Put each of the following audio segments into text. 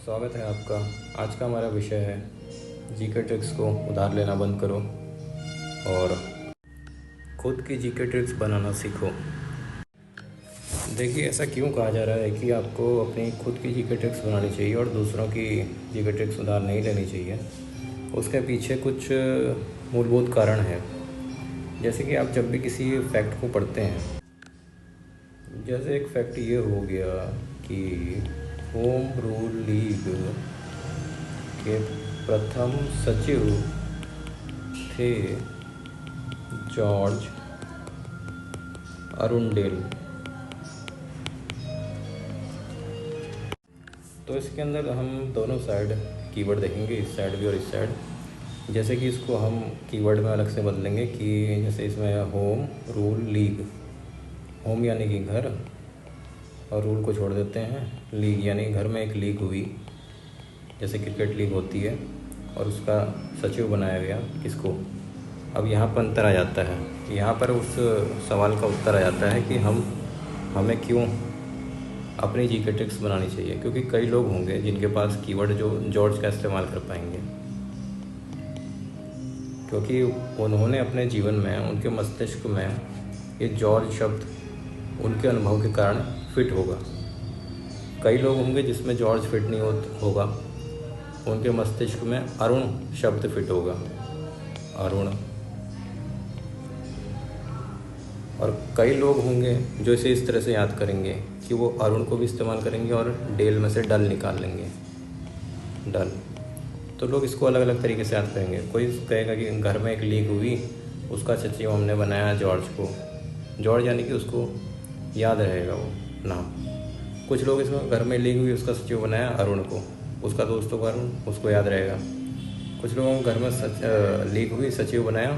स्वागत है आपका। आज का हमारा विषय है जीके ट्रिक्स को उधार लेना बंद करो और खुद की जीके ट्रिक्स बनाना सीखो। देखिए, ऐसा क्यों कहा जा रहा है कि आपको अपनी खुद की जीके ट्रिक्स बनानी चाहिए और दूसरों की जीके ट्रिक्स उधार नहीं लेनी चाहिए। उसके पीछे कुछ मूलभूत कारण हैं। जैसे कि आप जब भी किसी फैक्ट को पढ़ते हैं, जैसे एक फैक्ट ये हो गया कि होम रूल लीग के प्रथम सचिव थे जॉर्ज अरुंडेल। तो इसके अंदर हम दोनों साइड कीवर्ड देखेंगे, इस साइड भी और इस साइड। जैसे कि इसको हम कीवर्ड में अलग से बदलेंगे कि जैसे इसमें होम रूल लीग, होम यानी कि घर और रूल को छोड़ देते हैं, लीग यानी घर में एक लीग हुई, जैसे क्रिकेट लीग होती है, और उसका सचिव बनाया गया किसको। अब यहाँ पर अंतर आ जाता है, यहाँ पर उस सवाल का उत्तर आ जाता है कि हमें क्यों अपनी जीके ट्रिक्स बनानी चाहिए। क्योंकि कई लोग होंगे जिनके पास कीवर्ड जो जॉर्ज का इस्तेमाल कर पाएंगे, क्योंकि उन्होंने अपने जीवन में, उनके मस्तिष्क में ये जॉर्ज शब्द उनके अनुभव के कारण फिट होगा। कई लोग होंगे जिसमें जॉर्ज फिट नहीं होगा, उनके मस्तिष्क में अरुण शब्द फिट होगा, अरुण। और कई लोग होंगे जो इसे इस तरह से याद करेंगे कि वो अरुण को भी इस्तेमाल करेंगे और डेल में से डल निकाल लेंगे, डल। तो लोग इसको अलग अलग तरीके से याद करेंगे। कोई कहेगा कि घर में एक लीग हुई, उसका सचिव हमने बनाया जॉर्ज को, जॉर्ज यानी कि उसको याद रहेगा वो नाम। कुछ लोग इसमें घर में लीग हुई, उसका सचिव बनाया अरुण को, उसका दोस्त होगा अरुण, उसको याद रहेगा। कुछ लोगों को घर में लीग हुई, सचिव बनाया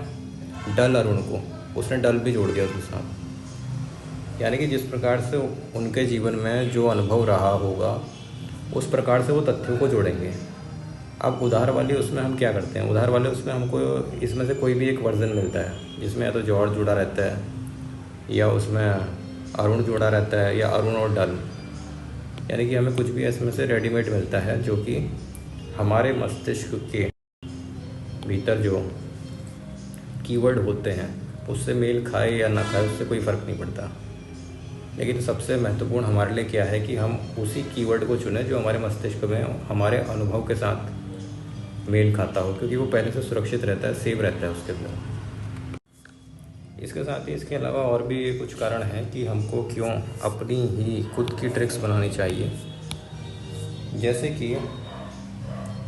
डल अरुण को, उसने डल भी जोड़ दिया उसके साथ। यानी कि जिस प्रकार से उनके जीवन में जो अनुभव रहा होगा उस प्रकार से वो तथ्यों को जोड़ेंगे। अब उधार वाले उसमें हम क्या करते हैं, उधार वाले उसमें हमको इसमें से कोई भी एक वर्जन मिलता है जिसमें या तो जॉर्ज जुड़ा रहता है, या उसमें अरुण जुड़ा रहता है, या अरुण और डल। यानी कि हमें कुछ भी इसमें से रेडीमेड मिलता है जो कि हमारे मस्तिष्क के भीतर जो कीवर्ड होते हैं उससे मेल खाए या ना खाए, उससे कोई फ़र्क नहीं पड़ता। लेकिन सबसे महत्वपूर्ण हमारे लिए क्या है कि हम उसी कीवर्ड को चुनें जो हमारे मस्तिष्क में हमारे अनुभव के साथ मेल खाता हो, क्योंकि वो पहले से सुरक्षित रहता है, सेव रहता है उसके अंदर। इसके साथ ही इसके अलावा और भी कुछ कारण हैं कि हमको क्यों अपनी ही खुद की ट्रिक्स बनानी चाहिए। जैसे कि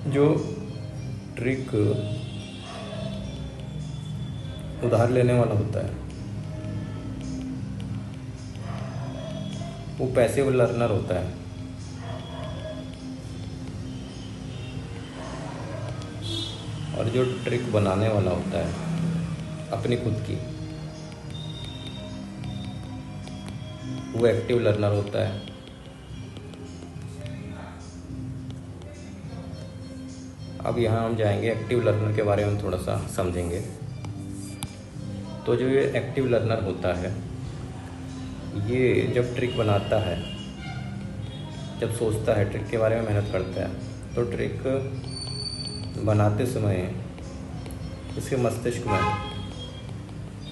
जो ट्रिक उधार लेने वाला होता है वो पैसिव लर्नर होता है, और जो ट्रिक बनाने वाला होता है अपनी खुद की, वो एक्टिव लर्नर होता है। अब यहाँ हम जाएंगे एक्टिव लर्नर के बारे में थोड़ा सा समझेंगे। तो जो ये एक्टिव लर्नर होता है, ये जब ट्रिक बनाता है, जब सोचता है, ट्रिक के बारे में मेहनत करता है, तो ट्रिक बनाते समय इसके मस्तिष्क में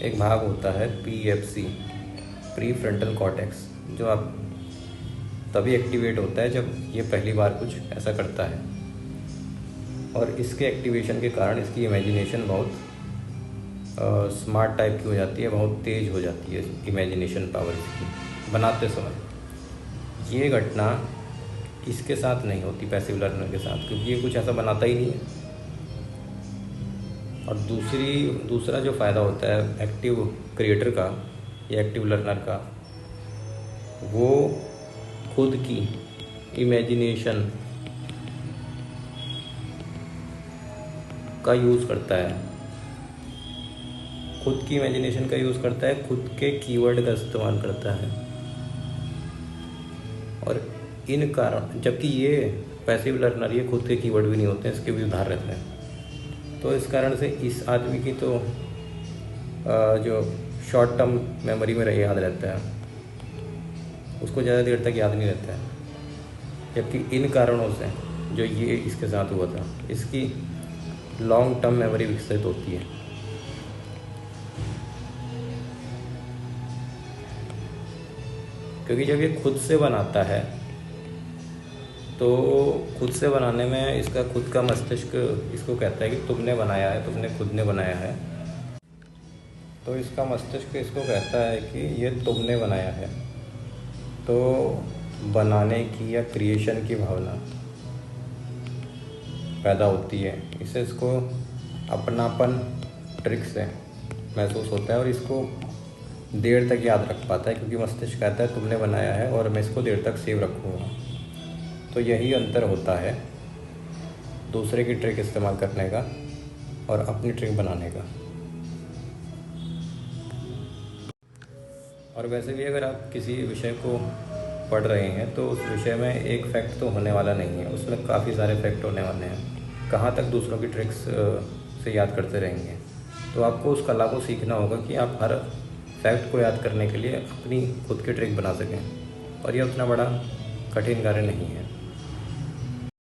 एक भाग होता है PFC, प्री फ्रंटल कॉर्टेक्स, जो आप तभी एक्टिवेट होता है जब ये पहली बार कुछ ऐसा करता है। और इसके एक्टिवेशन के कारण इसकी इमेजिनेशन बहुत स्मार्ट टाइप की हो जाती है, बहुत तेज़ हो जाती है इमेजिनेशन पावर इसकी बनाते समय। ये घटना इसके साथ नहीं होती, पैसिव लर्नर के साथ, क्योंकि ये कुछ ऐसा बनाता ही नहीं है। और दूसरा जो फ़ायदा होता है एक्टिव क्रिएटर का या एक्टिव लर्नर का, वो खुद की इमेजिनेशन का यूज़ करता है, खुद की इमेजिनेशन का यूज़ करता है, खुद के कीवर्ड का इस्तेमाल करता है। और इन कारण, जबकि ये पैसिव लर्नर, ये खुद के कीवर्ड भी नहीं होते हैं, इसके भी उधार रहते हैं। तो इस कारण से इस आदमी की तो जो शॉर्ट टर्म मेमोरी में याद रहता है, उसको ज़्यादा देर तक याद नहीं रहता है। जबकि इन कारणों से जो ये इसके साथ हुआ था, इसकी लॉन्ग टर्म मेमोरी विकसित होती है। क्योंकि जब ये खुद से बनाता है तो खुद से बनाने में इसका खुद का मस्तिष्क इसको कहता है कि तुमने बनाया है, तुमने खुद ने बनाया है। तो इसका मस्तिष्क इसको कहता है कि ये तुमने बनाया है। तो बनाने की या क्रिएशन की भावना पैदा होती है। इससे इसको अपनापन ट्रिक से महसूस होता है और इसको देर तक याद रख पाता है, क्योंकि मस्तिष्क कहता है तुमने बनाया है और मैं इसको देर तक सेव रखूँगा। तो यही अंतर होता है दूसरे की ट्रिक इस्तेमाल करने का और अपनी ट्रिक बनाने का। और वैसे भी अगर आप किसी विषय को पढ़ रहे हैं तो उस विषय में एक फैक्ट तो होने वाला नहीं है, उसमें काफ़ी सारे फैक्ट होने वाले हैं। कहाँ तक दूसरों की ट्रिक्स से याद करते रहेंगे। तो आपको उस कला को सीखना होगा कि आप हर फैक्ट को याद करने के लिए अपनी खुद की ट्रिक बना सकें, और यह उतना बड़ा कठिन कार्य नहीं है।